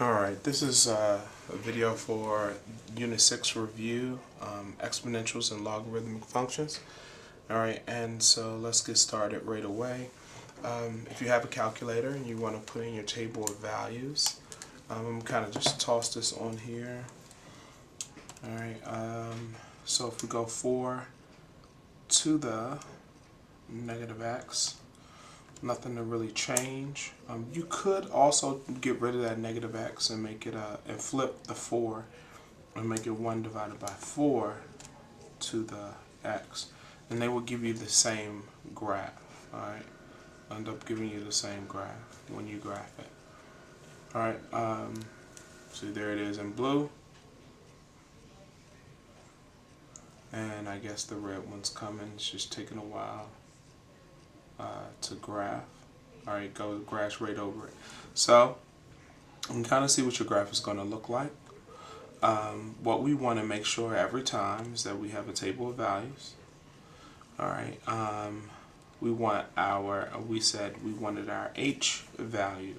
Alright, this is a video for Unit 6 review, exponentials and logarithmic functions. Alright, and so let's get started right away. If you have a calculator and you want to put in your table of values, I'm kind of just toss this on here. Alright, so if we go 4 to the negative x, nothing to really change. You could also get rid of that negative x and make it and flip the 4 and make it 1 divided by 4 to the x, and they will give you the same graph. Alright, end up giving you the same graph when you graph it. Alright, see, there it is in blue, and I guess the red one's coming. It's just taking a while to graph. Alright, go graphs right over it. So you can kind of see what your graph is going to look like. What we want to make sure every time is that we have a table of values. Alright, we want we said we wanted our h value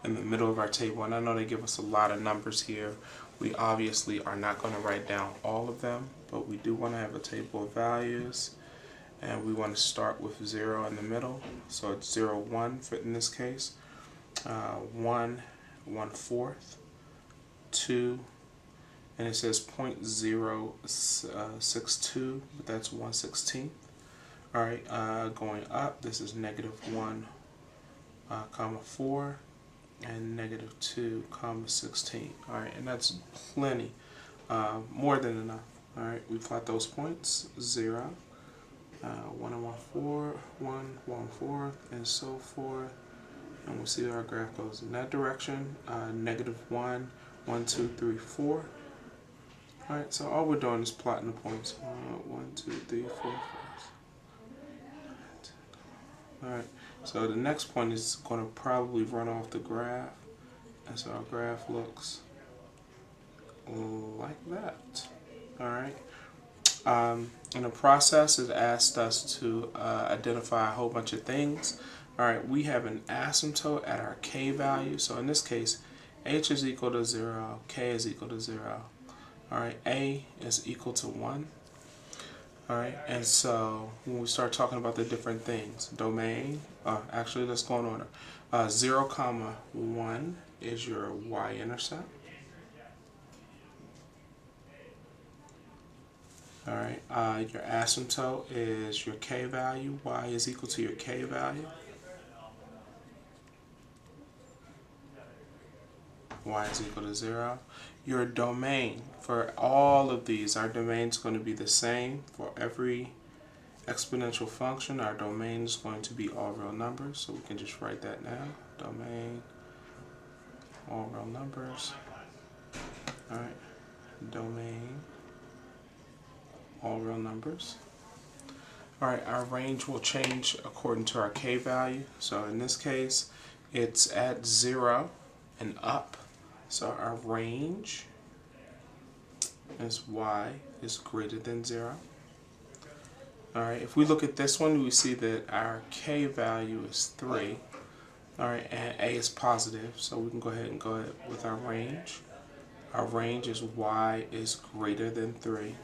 in the middle of our table, and I know they give us a lot of numbers here. We obviously are not going to write down all of them, but we do want to have a table of values. And we want to start with 0 in the middle, so it's 0, 1 in this case, 1, 1/4, 2, and it says 0.062, but that's 1/16. Alright, going up, this is -1, comma 4, and -2, comma 16. Alright, and that's plenty, more than enough. Alright, we plot those points, 0, 1 and 1/4, 1, 1/4, and so forth, and we'll see our graph goes in that direction. -1, 1, 2, 3, 4. Alright, so all we're doing is plotting the points. 1, 2, 3, 4, 5. Alright, so the next point is going to probably run off the graph, and so our graph looks like that. Alright. In the process, it asked us to identify a whole bunch of things. Alright, we have an asymptote at our k value. So in this case, h is equal to 0, k is equal to 0. Alright, a is equal to 1. Alright, and so when we start talking about the different things, domain, actually let's go in order. 0, 1 is your y-intercept. Alright, your asymptote is your k value. Y is equal to your k value. Y is equal to 0. Your domain, for all of these, our domain is going to be the same for every exponential function. Our domain is going to be all real numbers, so we can just write that now. Domain, all real numbers. Alright, domain, all real numbers. Alright, our range will change according to our k value. So in this case, it's at 0 and up. So our range is y is greater than 0. Alright, if we look at this one, we see that our k value is 3. Alright, and a is positive, so we can go ahead with our range. Our range is y is greater than 3.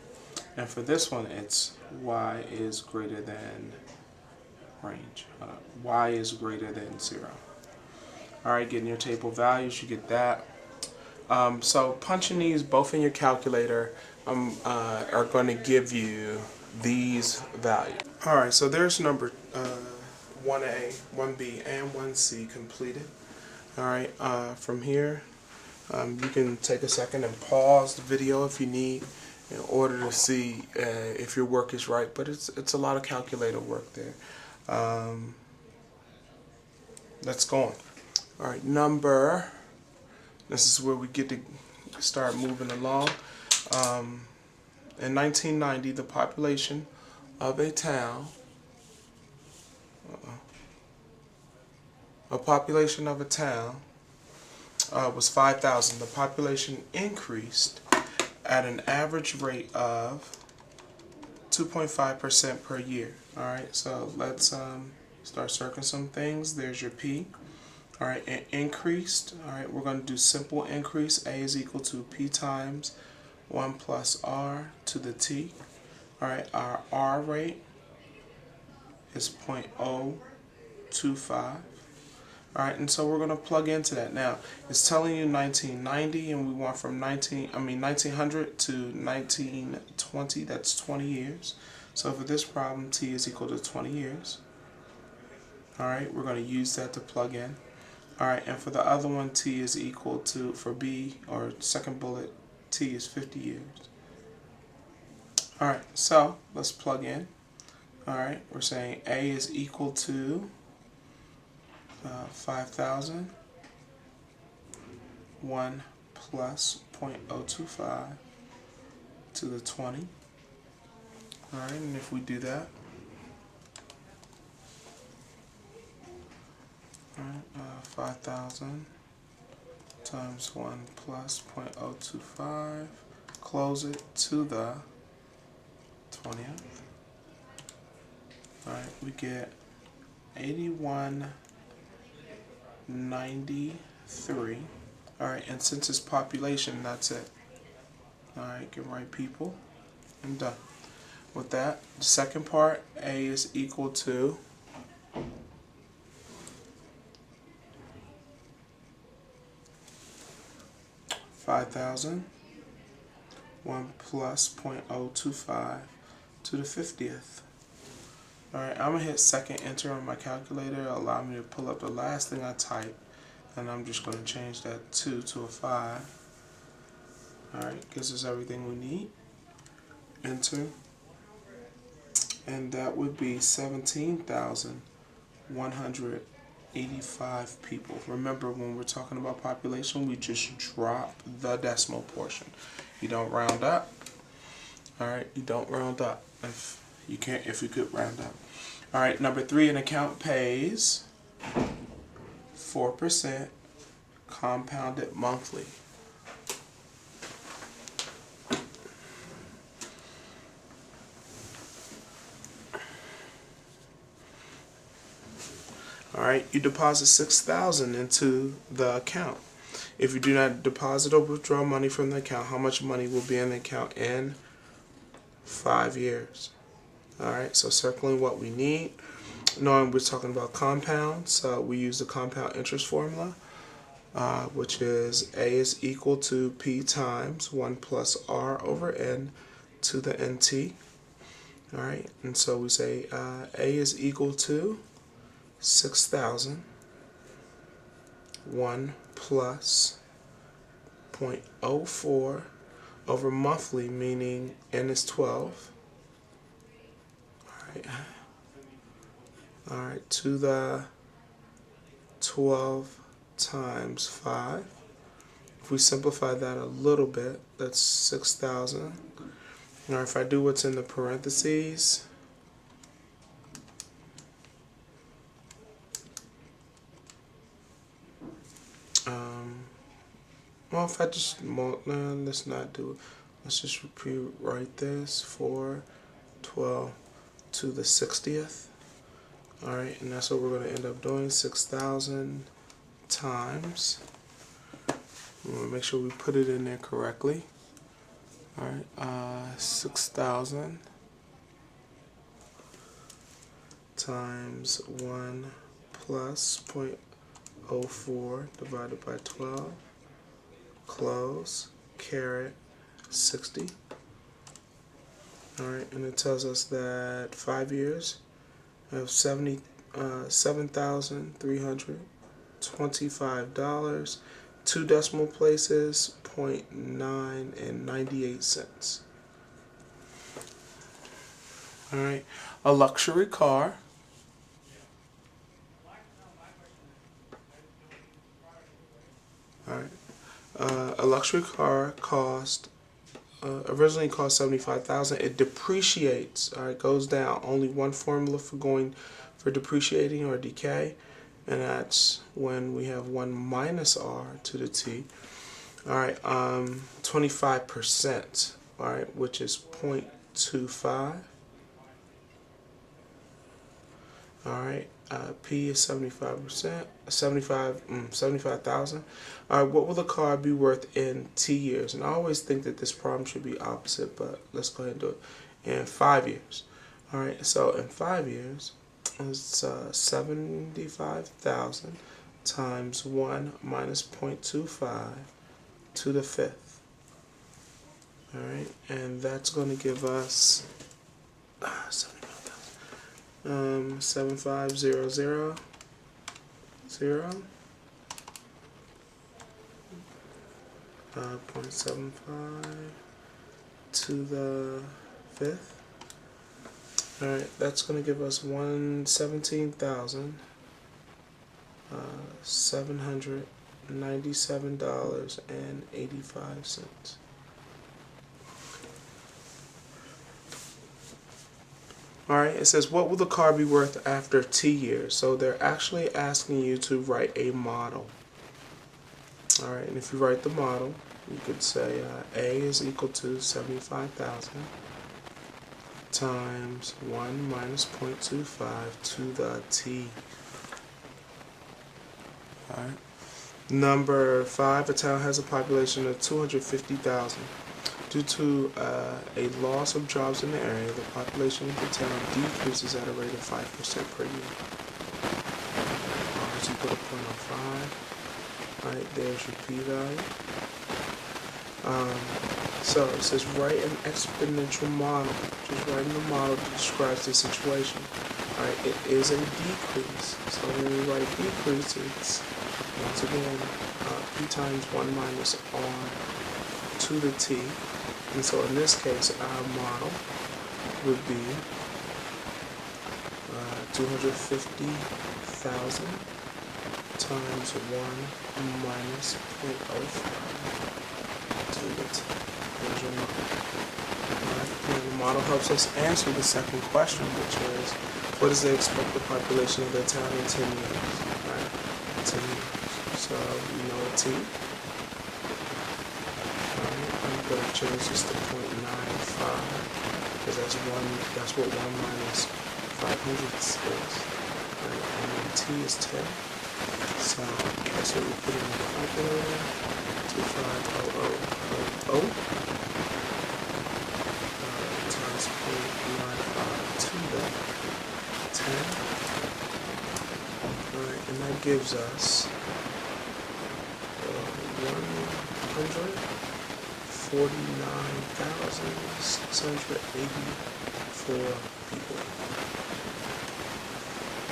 And for this one, it's y is greater than range. Y is greater than 0. Alright, getting your table values, you get that. So punching these both in your calculator are going to give you these values. Alright, so there's number 1A, 1B, and 1C completed. Alright, from here, you can take a second and pause the video if you need, in order to see if your work is right, but it's a lot of calculator work there. Let's go on. Alright, this is where we get to start moving along. In 1990, the population of a town, was 5,000. The population increased at an average rate of 2.5% per year. Alright, so let's start circling some things. There's your P. All right, and increased. All right, we're going to do simple increase. A is equal to P times 1 plus R to the T. All right, our R rate is 0.025. All right, and so we're going to plug into that. Now, it's telling you 1990, and we want from 1900 to 1920. That's 20 years. So for this problem, T is equal to 20 years. All right, we're going to use that to plug in. All right, and for the other one, T is equal to, for B, or second bullet, T is 50 years. All right, so let's plug in. All right, we're saying A is equal to 5,000, 1 plus 0.025 to the 20. All right, and if we do that, all right, 5,000 times 1 plus 0.025, close it to the 20th. All right, we get 8193. All right, and since it's population, that's it. All right, can write people. I'm done. With that, the second part, A is equal to 5,000, 1 plus 0.025 to the 50th. Alright, I'm going to hit second enter on my calculator. Allow me to pull up the last thing I typed. And I'm just going to change that 2 to a 5. Alright, gives us everything we need. Enter. And that would be 17,185 people. Remember, when we're talking about population, we just drop the decimal portion. You don't round up. Alright, you don't round up. If you could round up. Alright, number 3, an account pays 4% compounded monthly. Alright, you deposit $6,000 into the account. If you do not deposit or withdraw money from the account, how much money will be in the account in 5 years? Alright, so circling what we need. Knowing we're talking about compounds, so we use the compound interest formula, which is A is equal to P times 1 plus R over N to the NT. Alright, and so we say A is equal to 6,000, 1 plus 0.04 over monthly, meaning N is 12. Alright, to the 12 times 5. If we simplify that a little bit, that's 6,000. Now if I do what's in the parentheses, well, if I just, let's not do it. Let's just rewrite this for 12 to the 60th. Alright, and that's what we're going to end up doing, 6,000 times. We want to make sure we put it in there correctly. Alright, 6,000 times 1 plus 0.04 divided by 12, close, caret 60. Alright, and it tells us that 5 years of $7,325, 2 decimal places, 0.9 and 98 cents. Alright, a luxury car. Alright, a luxury car originally cost $75,000. It depreciates. All right, goes down. Only one formula for depreciating or decay, and that's when we have 1 minus R to the T. All right, 25%. All right, which is 0.25. All right, P is 75%, 75,000. All right, what will the car be worth in T years? And I always think that this problem should be opposite, but let's go ahead and do it. In 5 years. All right, so in 5 years, it's 75,000 times 1 minus 0.25 to the fifth. All right, and that's going to give us 75,000. 7500 0.75 to the fifth. All right, that's going to give us $117,797.85. All right, it says, what will the car be worth after T years? So they're actually asking you to write a model. All right, and if you write the model, you could say A is equal to 75,000 times 1 minus 0.25 to the T. All right. Number 5, a town has a population of 250,000. Due to a loss of jobs in the area, the population of the town decreases at a rate of 5% per year. R is equal to 0.05. All right, there's your p-value. So it says write an exponential model. Just writing the model describes the situation. All right, it is a decrease. So when we write decrease, it's once again p times 1 minus r to the t. And so in this case, our model would be 250,000 times 1 minus 0.05 to the t. There's your model. Right. And the model helps us answer the second question, which is, what is the expected population of the town in 10 years? Right? 10 years. So you know a t. I'm going to change this to 0.95 because that's what 1 minus 500 is. Right? And then t is 10. So that's what we put in the calculator. 2500 times 0.95 to the 10. Alright, and that gives us 149,684 people.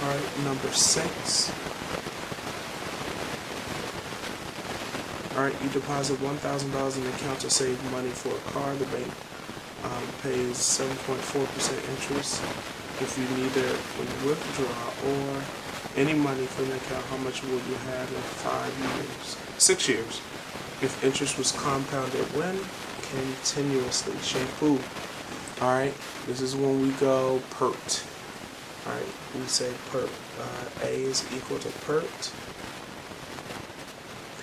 Alright, number 6. Alright, you deposit $1,000 in the account to save money for a car. The bank pays 7.4% interest. If you neither withdraw or any money from the account, how much will you have in 6 years? If interest was compounded when? Continuously. Shampoo. Alright, this is when we go PERT. Alright, we say PERT. A is equal to PERT.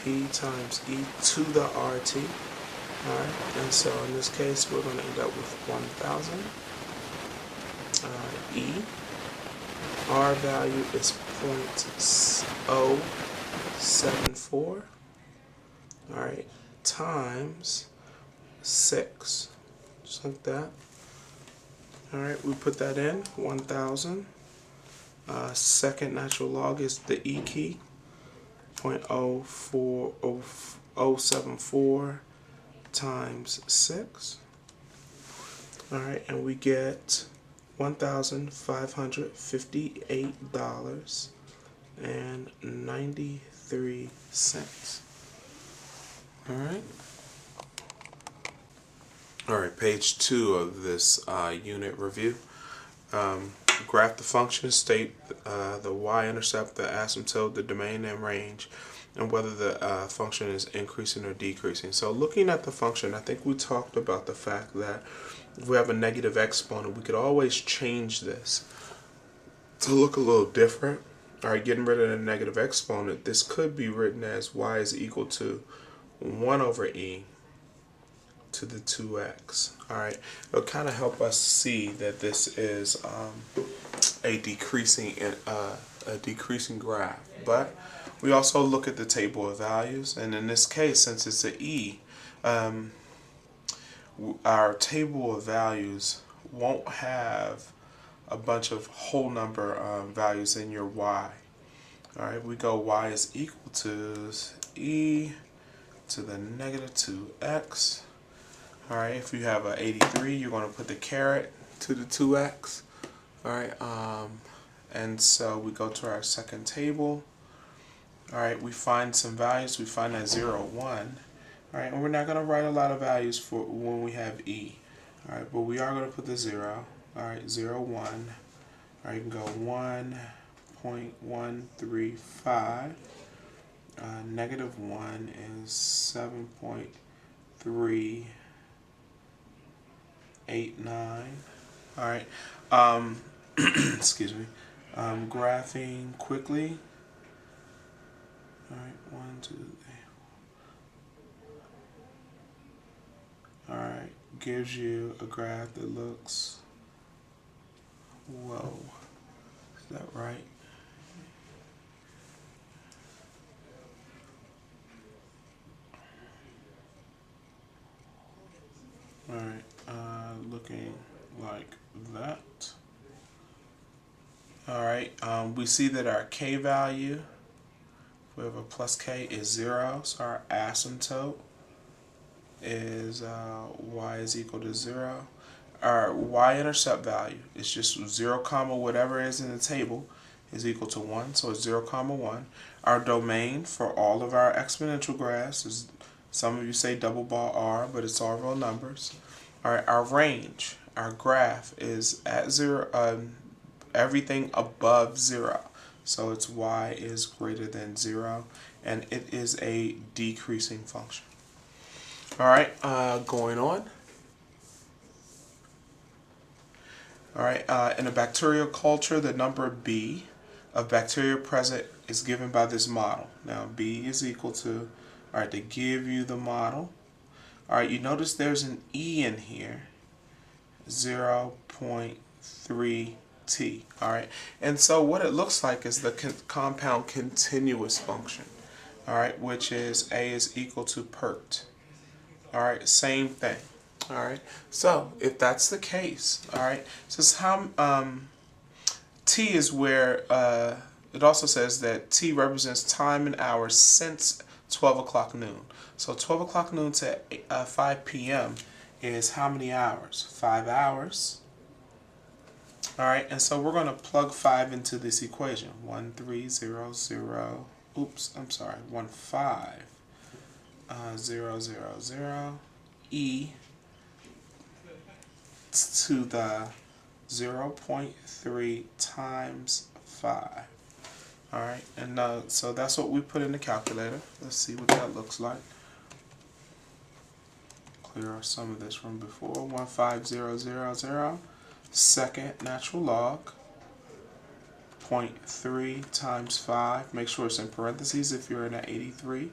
P times E to the RT. Alright, and so in this case we're going to end up with 1,000. E. R value is 0.074. Alright, times 6. Just like that. Alright, we put that in, 1,000. Second natural log is the E key. 0.04074 times 6. Alright, and we get $1,558.93. Alright, page 2 of this unit review. Graph the function, state the y-intercept, the asymptote, the domain and range, and whether the function is increasing or decreasing. So looking at the function, I think we talked about the fact that if we have a negative exponent, we could always change this to look a little different. Alright, getting rid of the negative exponent, this could be written as y is equal to 1 over e to the 2x. Alright, it'll kind of help us see that this is a decreasing a decreasing graph. But we also look at the table of values, and in this case, since it's an E, our table of values won't have a bunch of whole number values in your Y. Alright, we go Y is equal to E to the negative 2x. Alright, if you have a 83, you're going to put the caret to the 2x. Alright, and so we go to our second table. Alright, we find some values. We find that 0, 1. Alright, and we're not going to write a lot of values for when we have E. Alright, but we are going to put the 0. Alright, 0, 1. Alright, you can go 1.135. Negative 1 is 7.389. Alright, excuse me. Graphing quickly. Alright, 1, 2, 3. Alright, gives you a graph that looks, whoa, is that right? Alright, looking like that. Alright, we see that our K value, if we have a plus K, is 0, so our asymptote is Y is equal to 0. Our y-intercept value is just 0 comma whatever is in the table is equal to 1, so it's 0 comma 1. Our domain for all of our exponential graphs is, some of you say double ball R, but it's all real numbers. Alright, our range, our graph is at 0, everything above 0. So its y is greater than 0, and it is a decreasing function. Alright, going on. Alright, in a bacterial culture, the number B of bacteria present is given by this model. Now, B is equal to, alright, they give you the model. Alright, you notice there's an E in here, 0.3 T. Alright, and so what it looks like is the compound continuous function, alright, which is A is equal to PERT. Alright, same thing. Alright, so if that's the case, alright, says how T is where it also says that T represents time and hours since 12 o'clock noon. So 12 o'clock noon to 5 p.m. is how many hours? 5 hours. Alright, and so we're going to plug 5 into this equation. 1500, 000 E to the 0.3 times 5. Alright, and so that's what we put in the calculator. Let's see what that looks like. Clear some of this from before. 15000. Second natural log, 0.3 times 5. Make sure it's in parentheses if you're in an 83.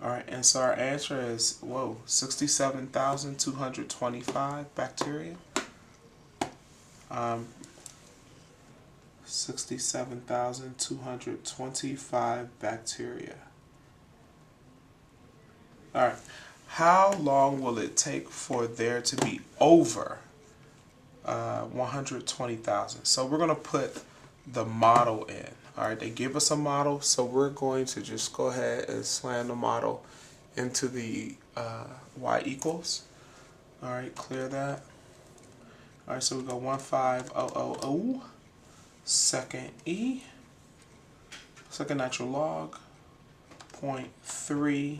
Alright, and so our answer is, 67,225 bacteria. 67,225 bacteria. Alright. How long will it take for there to be over 120,000? So we're going to put the model in. Alright, they give us a model, so we're going to just go ahead and slam the model into the y equals. Alright, clear that. Alright, so we go 15000, second E, second natural log, 0.3,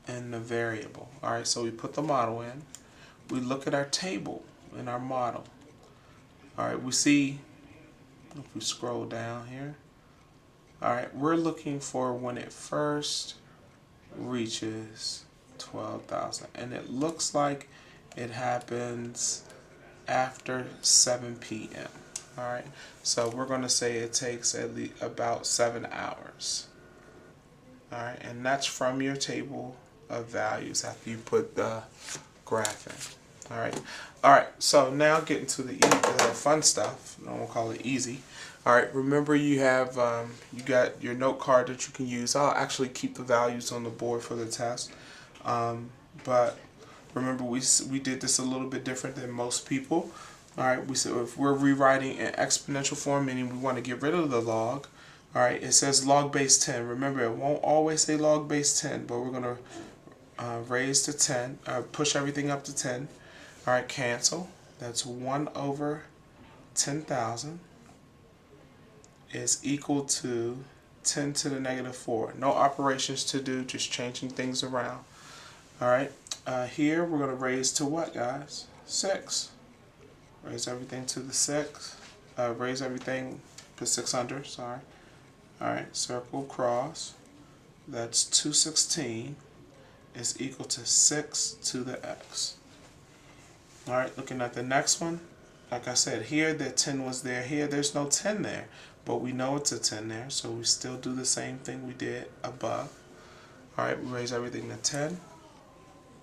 and the variable. Alright, so we put the model in. We look at our table in our model. Alright, we see, if we scroll down here, alright, we're looking for when it first reaches 12,000. And it looks like it happens after 7 p.m. Alright, so we're going to say it takes at least about 7 hours. Alright, and that's from your table of values after you put the graph in. All right. So now getting to the fun stuff. I won't call it easy. All right. Remember, you have you got your note card that you can use. I'll actually keep the values on the board for the test, but remember we did this a little bit different than most people. All right. We said if we're rewriting in exponential form, meaning we want to get rid of the log. All right. It says log base 10. Remember, it won't always say log base 10, but we're gonna raise to 10. Push everything up to 10. All right, cancel. That's 1 over 10,000 is equal to 10 to the negative 4. No operations to do, just changing things around. All right, here we're going to raise to what, guys? 6. Raise everything to the 6. Raise everything, put 6 under, sorry. All right, circle, cross. That's 216 is equal to 6 to the x. All right, looking at the next one, like I said, here the 10 was there. Here there's no 10 there, but we know it's a 10 there, so we still do the same thing we did above. All right, we raise everything to 10.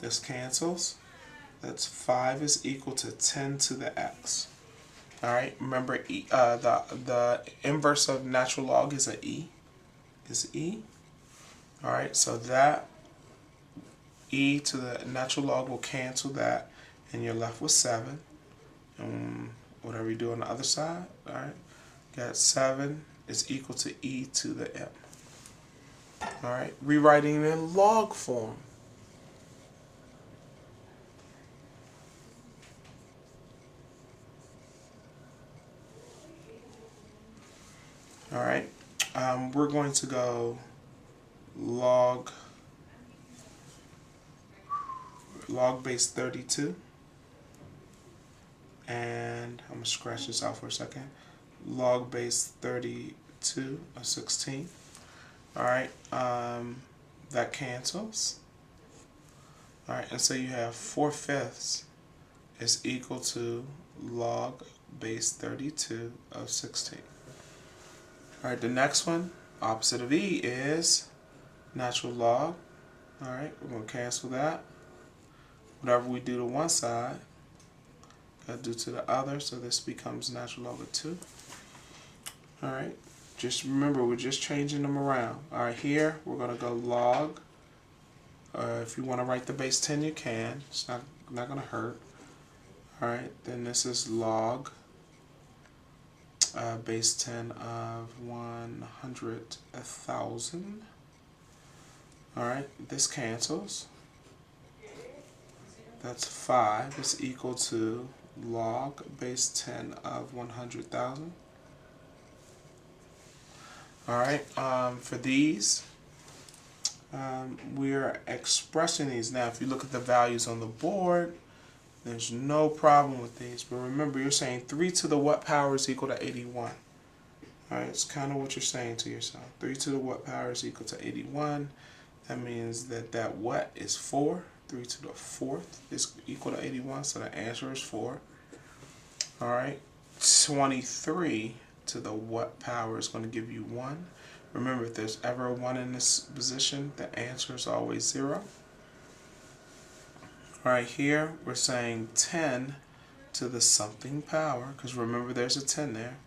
This cancels. That's 5 is equal to 10 to the x. All right, remember the inverse of natural log is a e. Is e. All right, so that e to the natural log will cancel that, and you're left with 7. And whatever you do on the other side, all right, got 7 is equal to e to the m. All right, rewriting it in log form. All right, we're going to go log base 32. And I'm going to scratch this out for a second. Log base 32 of 16. All right, that cancels. All right, and so you have 4/5 is equal to log base 32 of 16. All right, the next one, opposite of e, is natural log. All right, we're going to cancel that. Whatever we do to one side, got to do to the other, so this becomes natural log of 2. All right, just remember, we're just changing them around. All right, here we're going to go log. If you want to write the base 10, you can. It's not going to hurt. All right, then this is log base 10 of 100,000. All right, this cancels. That's 5 is equal to log base 10 of 100,000. All right, for these, we're expressing these. Now, if you look at the values on the board, there's no problem with these. But remember, you're saying 3 to the what power is equal to 81. All right, it's kind of what you're saying to yourself. 3 to the what power is equal to 81. That means that what is 4. 3 to the 4th is equal to 81, so the answer is 4. All right, 23 to the what power is going to give you 1. Remember, if there's ever a 1 in this position, the answer is always 0. All right, here we're saying 10 to the something power, because remember there's a 10 there,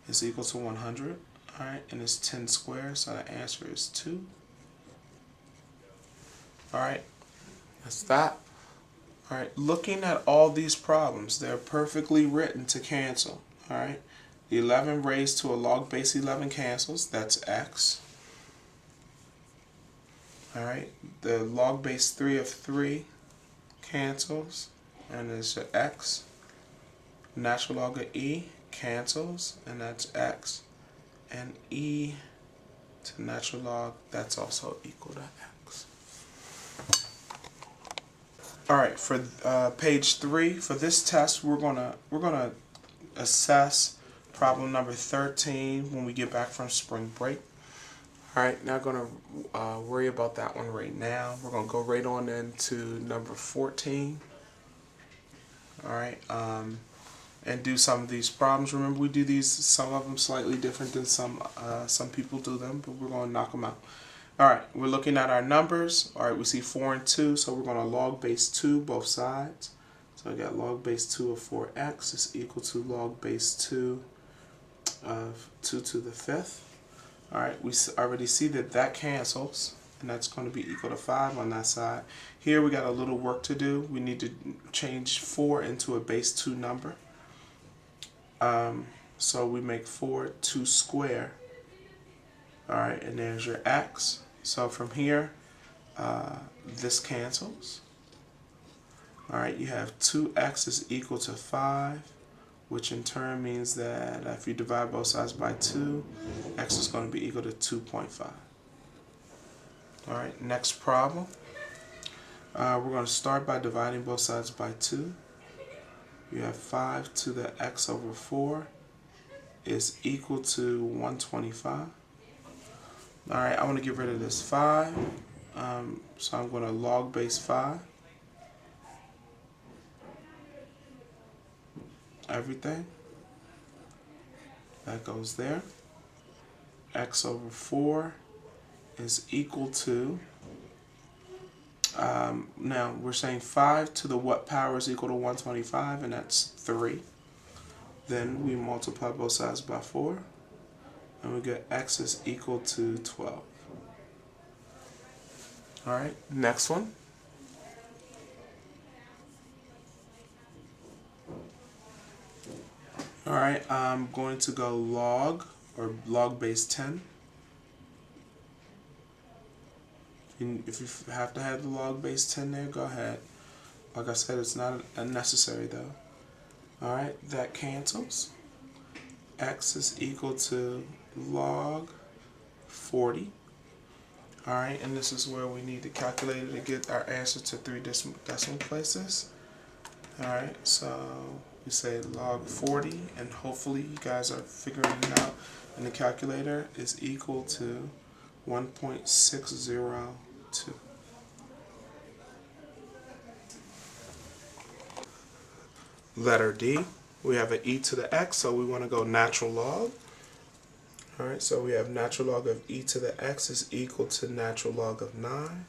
is equal to 100. All right, and it's 10 squared, so the answer is 2. All right, that's that. All right, looking at all these problems, they're perfectly written to cancel. All right, the 11 raised to a log base 11 cancels. That's x. All right, the log base 3 of 3 cancels, and it's x. Natural log of e cancels, and that's x. And e to natural log, that's also equal to x. All right, for page 3, for this test, we're gonna assess problem number 13 when we get back from spring break. All right, not gonna worry about that one right now. We're gonna go right on into number 14. All right, and do some of these problems. Remember, we do these, some of them slightly different than some people do them, but we're gonna knock them out. All right, we're looking at our numbers. All right, we see 4 and 2, so we're going to log base 2 both sides. So So I got log base 2 of 4x is equal to log base 2 of 2 to the 5th. Alright, we already see that that cancels, and that's going to be equal to 5 on that side. Here we got a little work to do. We need to change 4 into a base 2 number. So we make 4 2 square. Alright, and there's your x. So from here, this cancels. Alright, you have 2x is equal to 5, which in turn means that if you divide both sides by 2, x is going to be equal to 2.5. Alright, next problem. We're going to start by dividing both sides by 2. You have 5 to the x over 4 is equal to 125. Alright, I want to get rid of this 5. So I'm going to log base 5. Everything. That goes there. X over 4 is equal to, now we're saying 5 to the what power is equal to 125, and that's 3. Then we multiply both sides by 4, and we get x is equal to 12. Alright, next one. Alright, I'm going to go log, or log base 10. If you have to have the log base 10 there, go ahead. Like I said, it's not unnecessary though. Alright, that cancels. X is equal to log 40. Alright, and this is where we need the calculator to get our answer to 3 decimal places. Alright, so we say log 40, and hopefully you guys are figuring it out, and the calculator is equal to 1.602. Letter D, we have an e to the x, so we want to go natural log. Alright, so we have natural log of e to the x is equal to natural log of 9.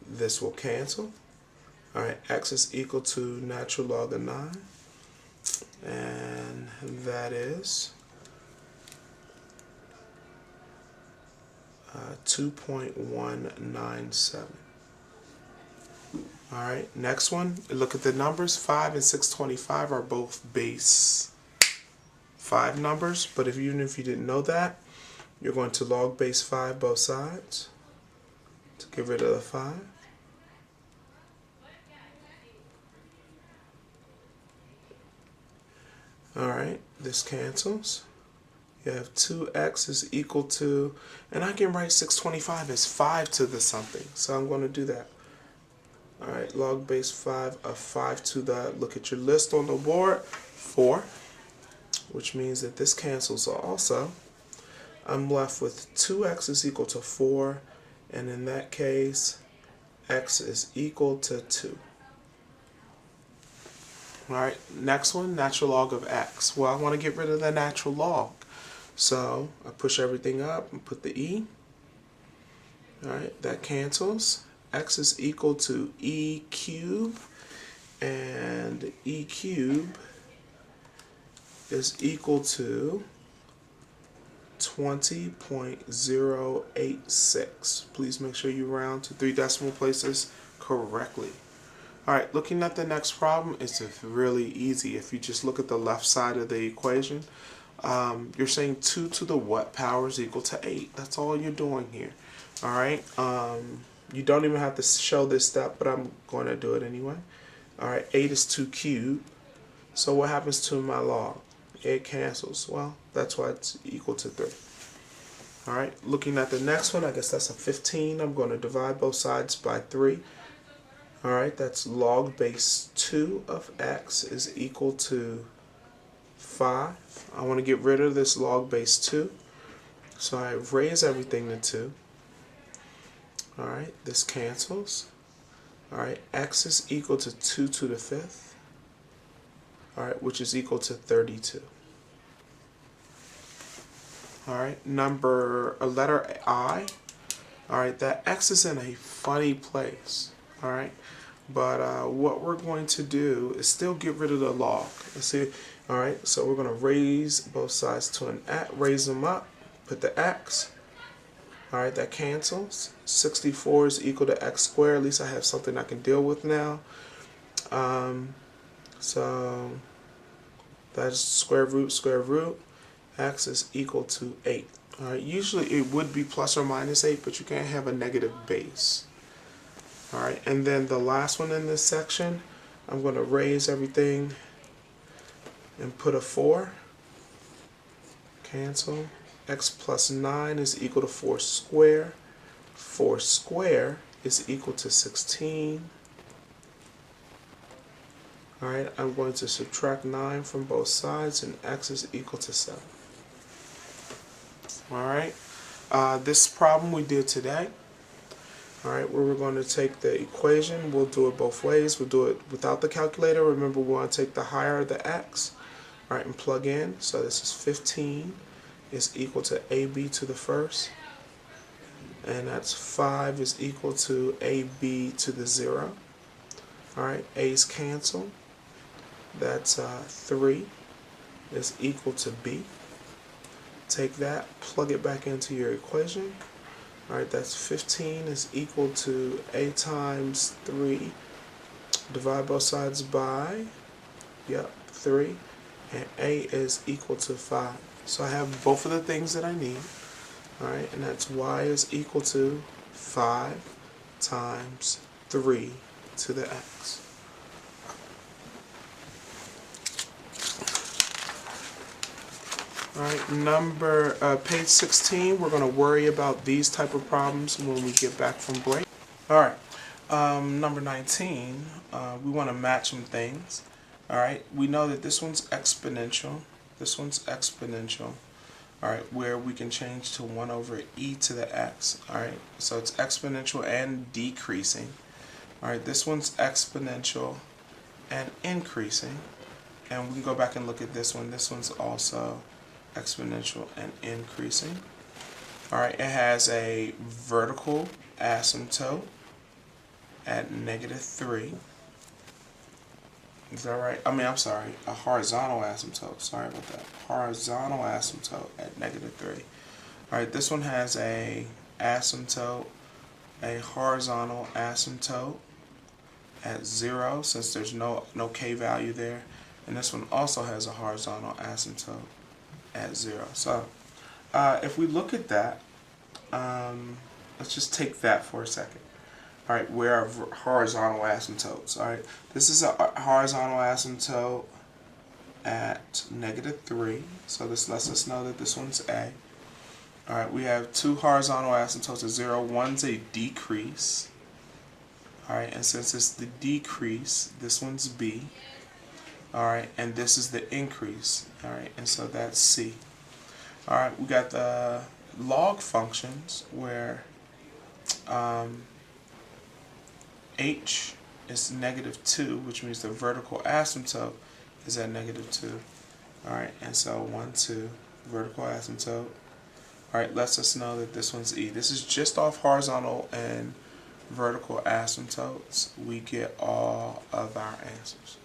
This will cancel. Alright, x is equal to natural log of 9. And that is 2.197. Alright, next one. Look at the numbers. 5 and 625 are both base 5 numbers, but even if you didn't know that, you're going to log base 5 both sides to get rid of the 5. Alright, this cancels. You have 2x is equal to, and I can write 625 as 5 to the something, so I'm going to do that. Alright, log base 5 of 5 to the, look at your list on the board, 4, which means that this cancels also. I'm left with 2x is equal to 4, and in that case, x is equal to 2. Alright, next one, natural log of x. Well, I want to get rid of the natural log. So I push everything up and put the e. Alright, that cancels. X is equal to e cubed, and e cubed is equal to 20.086. Please make sure you round to 3 decimal places correctly. Alright, looking at the next problem, it's really easy. If you just look at the left side of the equation, you're saying 2 to the what power is equal to 8. That's all you're doing here. Alright, you don't even have to show this step, but I'm going to do it anyway. Alright, 8 is 2 cubed. So what happens to my log? It cancels. Well, that's why it's equal to 3. Alright, looking at the next one, I guess that's a 15. I'm going to divide both sides by 3. Alright, that's log base 2 of x is equal to 5. I want to get rid of this log base 2. So I raise everything to 2. Alright, this cancels. Alright, x is equal to 2 to the 5th. Alright, which is equal to 32. Alright, letter I. Alright, that x is in a funny place. Alright, But what we're going to do is still get rid of the log. Let's see. All right, so we're going to raise both sides to an x, raise them up, put the x. All right, that cancels. 64 is equal to x squared. At least I have something I can deal with now. So that's square root. X is equal to 8. All right, usually it would be plus or minus 8, but you can't have a negative base. All right, and then the last one in this section, I'm going to raise everything and put a 4. Cancel. X plus 9 is equal to 4 squared. 4 squared is equal to 16. Alright, I'm going to subtract 9 from both sides, and x is equal to 7. Alright, this problem we did today. Alright, where we're going to take the equation, we'll do it both ways. We'll do it without the calculator. Remember, we want to take the higher of the x. Alright, and plug in. So this is 15 is equal to ab to the first. And that's 5 is equal to ab to the 0. Alright, a's cancel. That's 3 is equal to b. Take that, plug it back into your equation. Alright, that's 15 is equal to a times 3. Divide both sides by, 3. And a is equal to 5. So I have both of the things that I need. Alright, and that's y is equal to 5 times 3 to the x. Alright, page 16, we're going to worry about these type of problems when we get back from break. Alright, number 19, we want to match some things. Alright, we know that this one's exponential, alright, where we can change to 1 over e to the x. Alright, so it's exponential and decreasing. Alright, this one's exponential and increasing. And we can go back and look at this one. This one's also exponential and increasing. Alright, it has a vertical asymptote at -3. Is that right? I'm sorry, a horizontal asymptote. Sorry about that. Horizontal asymptote at -3. Alright, this one has a asymptote, a horizontal asymptote at 0, since there's no k value there. And this one also has a horizontal asymptote at 0. So if we look at that, let's just take that for a second. Alright, where are horizontal asymptotes? Alright, this is a horizontal asymptote at -3, so this lets us know that this one's A. Alright, we have two horizontal asymptotes at 0. One's a decrease. Alright, and since it's the decrease, this one's B. Alright, and this is the increase. Alright, and so that's C. Alright, we got the log functions where h is -2, which means the vertical asymptote is at -2. Alright, and so 1, 2, vertical asymptote. Alright, lets us know that this one's E. This is just off horizontal and vertical asymptotes. We get all of our answers.